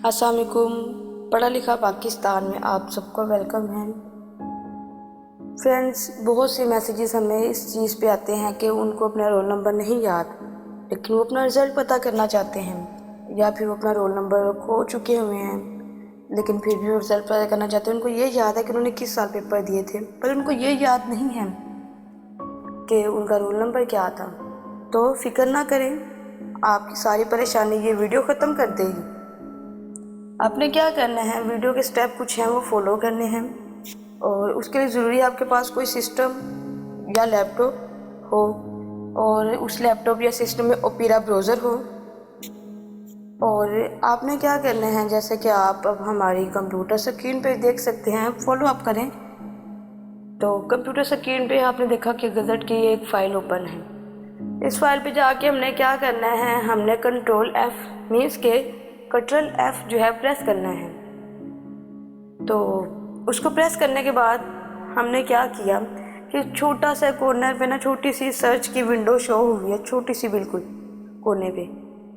अस्सलाम वालेकुम। पढ़ा लिखा पाकिस्तान में आप सबको वेलकम है। फ्रेंड्स, बहुत से मैसेजेस हमें इस चीज़ पे आते हैं कि उनको अपना रोल नंबर नहीं याद, लेकिन वो अपना रिज़ल्ट पता करना चाहते हैं, या फिर वो अपना रोल नंबर खो चुके हुए हैं लेकिन फिर भी वो रिज़ल्ट पता करना चाहते हैं। उनको ये याद है कि उन्होंने किस साल पेपर दिए थे, पर उनको ये याद नहीं है कि उनका रोल नंबर क्या था। तो फिक्र ना करें, आपकी सारी परेशानी ये वीडियो ख़त्म कर देगी। आपने क्या करना है, वीडियो के स्टेप कुछ हैं वो फॉलो करने हैं, और उसके लिए ज़रूरी है आपके पास कोई सिस्टम या लैपटॉप हो, और उस लैपटॉप या सिस्टम में ओपेरा ब्राउज़र हो। और आपने क्या करना है, जैसे कि आप अब हमारी कंप्यूटर स्क्रीन पे देख सकते हैं, फॉलो अप करें। तो कंप्यूटर स्क्रीन पे आपने देखा कि गज़ट की एक फ़ाइल ओपन है। इस फाइल पे जाके हमने क्या करना है, हमने कंट्रोल F मीन्स के कंट्रोल F जो है प्रेस करना है। तो उसको प्रेस करने के बाद हमने क्या किया कि छोटा सा कॉर्नर पे ना छोटी सी सर्च की विंडो शो हुई है, छोटी सी बिल्कुल कोने पे।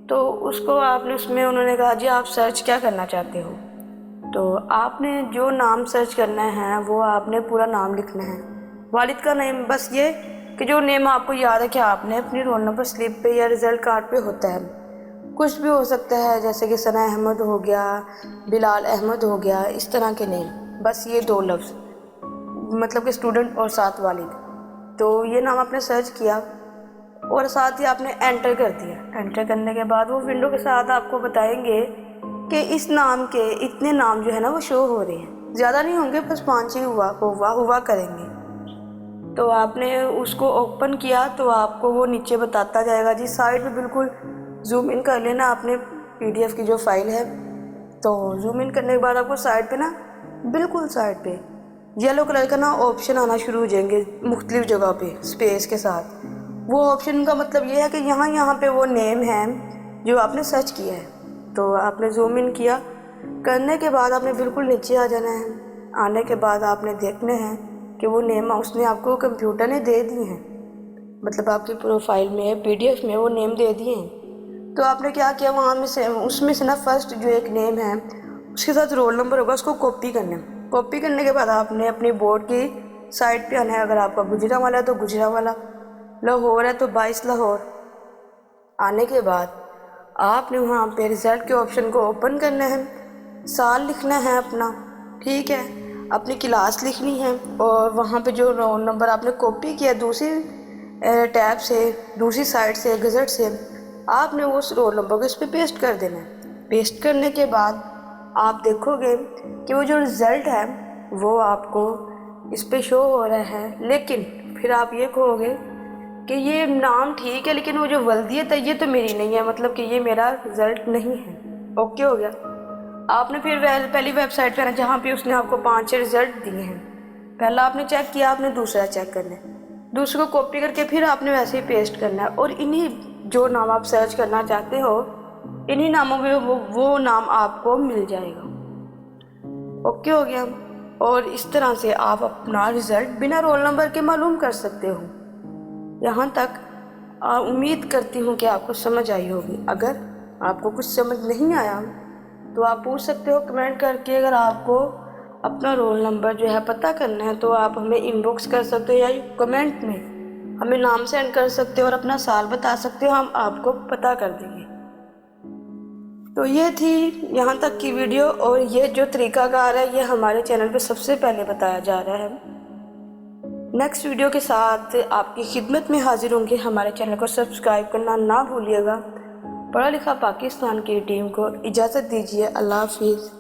तो उसको आपने उसमें उन्होंने कहा जी आप सर्च क्या करना चाहते हो। तो आपने जो नाम सर्च करना है वो आपने पूरा नाम लिखना है, वालिद का नेम, बस ये कि जो नेम आपको याद है कि आपने अपनी रोल नंबर स्लिप पे या रिज़ल्ट कार्ड पे होता है। कुछ भी हो सकता है, जैसे कि सना अहमद हो गया, बिलाल अहमद हो गया, इस तरह के नेम, बस ये 2 लफ्ज़, मतलब कि स्टूडेंट और साथ वालिद। तो ये नाम आपने सर्च किया और साथ ही आपने एंटर कर दिया। एंटर करने के बाद वो विंडो के साथ आपको बताएंगे कि इस नाम के इतने नाम जो है ना वो शो हो रहे हैं, ज़्यादा नहीं होंगे, बस 5 ही हुआ करेंगे। तो आपने उसको ओपन किया तो आपको वो नीचे बताता जाएगा जी, साइड पे बिल्कुल जूम इन कर लेना आपने PDF की जो फाइल है। तो जूम इन करने के बाद आपको साइड पे ना, बिल्कुल साइड पे येलो कलर का ना ऑप्शन आना शुरू हो जाएंगे मुख्तलिफ जगह पे स्पेस के साथ। वो ऑप्शन का मतलब ये है कि यहाँ पे वो नेम है जो आपने सर्च किया है। तो आपने जूम इन किया, करने के बाद आपने बिल्कुल नीचे आ जाना है। आने के बाद आपने देखने हैं कि वो नेम उसने आपको कंप्यूटर ने दे दिए हैं, मतलब आपकी प्रोफाइल में PDF में वो नेम दे दिए हैं। तो आपने क्या किया, वहाँ में से उसमें से ना फर्स्ट जो एक नेम है उसके साथ रोल नंबर होगा, उसको कॉपी करना है। कॉपी करने के बाद आपने अपनी बोर्ड की साइड पे आना है। अगर आपका गुजरांवाला है तो गुजरांवाला, लाहौर है तो 22 लाहौर। आने के बाद आपने वहाँ पे रिज़ल्ट के ऑप्शन को ओपन करना है, साल लिखना है अपना, ठीक है, अपनी क्लास लिखनी है, और वहाँ पे जो रोल नंबर आपने कॉपी किया दूसरी टैब से, दूसरी साइड से, गज़ट से, आपने उस रोल नंबर को इस पर पेस्ट कर देना है। पेस्ट करने के बाद आप देखोगे कि वो जो रिज़ल्ट है वो आपको इस पे शो हो रहा है, लेकिन फिर आप ये कहोगे कि ये नाम ठीक है लेकिन वो जो वल्दियत है ये तो मेरी नहीं है, मतलब कि ये मेरा रिज़ल्ट नहीं है। ओके हो गया। आपने फिर पहली वेबसाइट पे आना जहाँ पे उसने आपको 5 रिज़ल्ट दिए हैं। पहला आपने चेक किया, आपने दूसरा चेक करना है, दूसरे को कॉपी करके फिर आपने वैसे ही पेस्ट करना है, और इन्हीं जो नाम आप सर्च करना चाहते हो इन्हीं नामों में वो नाम आपको मिल जाएगा। ओके हो गया। और इस तरह से आप अपना रिज़ल्ट बिना रोल नंबर के मालूम कर सकते हो। यहाँ तक उम्मीद करती हूँ कि आपको समझ आई होगी। अगर आपको कुछ समझ नहीं आया तो आप पूछ सकते हो कमेंट करके। अगर आपको अपना रोल नंबर जो है पता करना है तो आप हमें इनबॉक्स कर सकते हो, या कमेंट में हमें नाम सेंड कर सकते हो और अपना साल बता सकते हो, हम आपको पता कर देंगे। तो ये थी यहाँ तक की वीडियो, और ये जो तरीकाकार है ये हमारे चैनल पे सबसे पहले बताया जा रहा है। नेक्स्ट वीडियो के साथ आपकी खिदमत में हाजिर होंगे। हमारे चैनल को सब्सक्राइब करना ना भूलिएगा। पढ़ा लिखा पाकिस्तान की टीम को इजाज़त दीजिए। अल्लाह हाफिज़।